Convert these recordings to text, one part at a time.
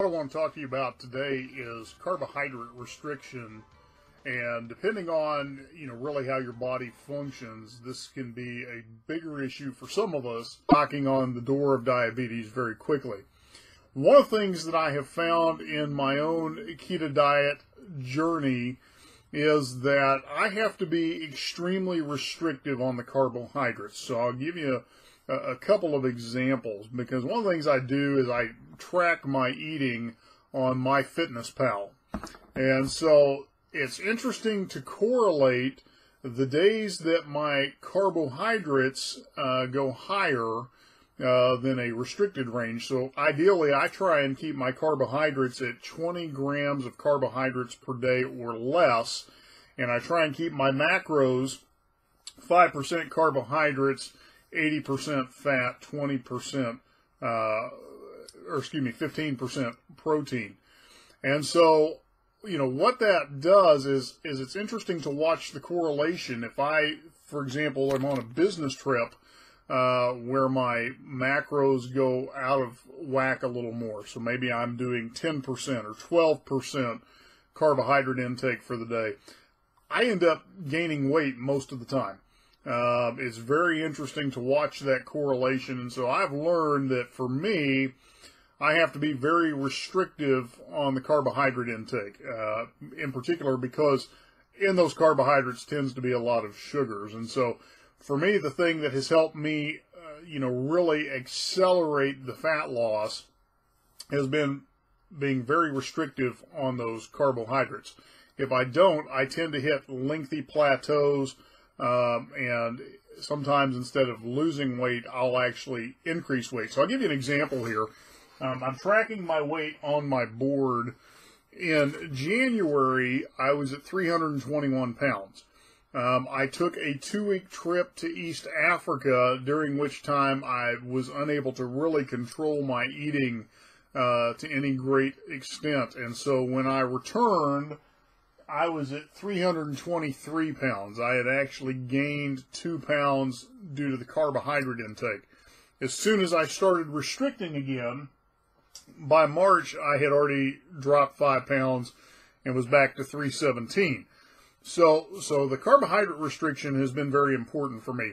I want to talk to you about today is carbohydrate restriction. And depending on, really how your body functions, this can be a bigger issue for some of us, knocking on the door of diabetes very quickly. One of the things that I have found in my own keto diet journey is that I have to be extremely restrictive on the carbohydrates. So I'll give you a couple of examples, because one of the things I do is I track my eating on MyFitnessPal. And so it's interesting to correlate the days that my carbohydrates go higher than a restricted range. So ideally, I try and keep my carbohydrates at 20 grams of carbohydrates per day or less, and I try and keep my macros 5% carbohydrates, 80% fat, 20%, 15% protein. And so, what that does is it's interesting to watch the correlation. If I, for example, am on a business trip where my macros go out of whack a little more, so maybe I'm doing 10% or 12% carbohydrate intake for the day, I end up gaining weight most of the time. It's very interesting to watch that correlation, and so I've learned that for me, I have to be very restrictive on the carbohydrate intake, in particular because in those carbohydrates tends to be a lot of sugars. And so for me, the thing that has helped me, really accelerate the fat loss has been being very restrictive on those carbohydrates. If I don't, I tend to hit lengthy plateaus, and sometimes instead of losing weight, I'll actually increase weight. So I'll give you an example here. I'm tracking my weight on my board. In January, I was at 321 pounds. I took a 2-week trip to East Africa, during which time I was unable to really control my eating to any great extent. And so when I returned, I was at 323 pounds. I had actually gained 2 pounds due to the carbohydrate intake. As soon as I started restricting again, by March, I had already dropped 5 pounds and was back to 317. So the carbohydrate restriction has been very important for me.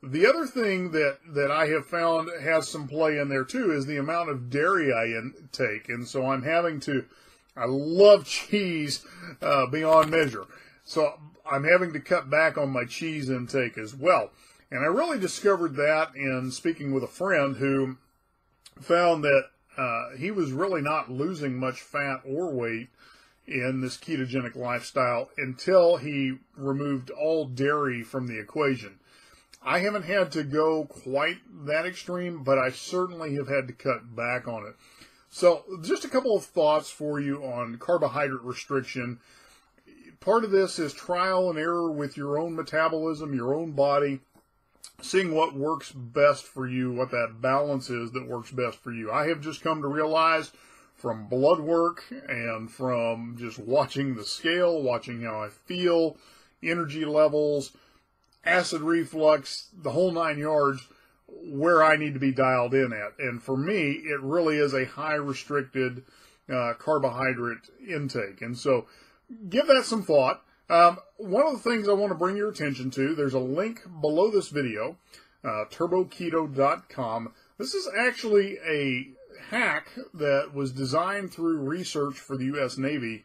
The other thing that I have found has some play in there too is the amount of dairy I intake. And so I love cheese beyond measure. So I'm having to cut back on my cheese intake as well. And I really discovered that in speaking with a friend who found that he was really not losing much fat or weight in this ketogenic lifestyle until he removed all dairy from the equation. I haven't had to go quite that extreme, but I certainly have had to cut back on it. So just a couple of thoughts for you on carbohydrate restriction. Part of this is trial and error with your own metabolism, your own body, seeing what works best for you, what that balance is that works best for you. I have just come to realize from blood work and from just watching the scale, watching how I feel, energy levels, acid reflux, the whole 9 yards, where I need to be dialed in at. And for me, it really is a high restricted carbohydrate intake. And so give that some thought. One of the things I want to bring your attention to, there's a link below this video, turboketo.com. This is actually a hack that was designed through research for the U.S. Navy,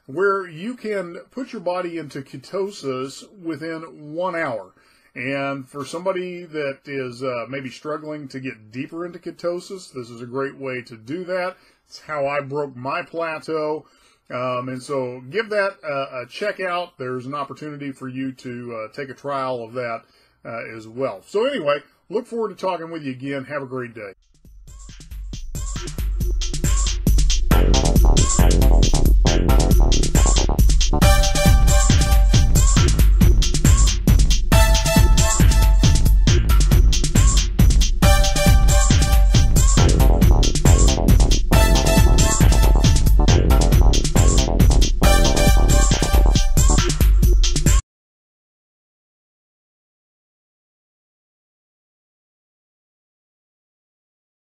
where you can put your body into ketosis within 1 hour. And for somebody that is maybe struggling to get deeper into ketosis, this is a great way to do that. It's how I broke my plateau. And so give that a check out. There's an opportunity for you to take a trial of that as well. So anyway, look forward to talking with you again. Have a great day.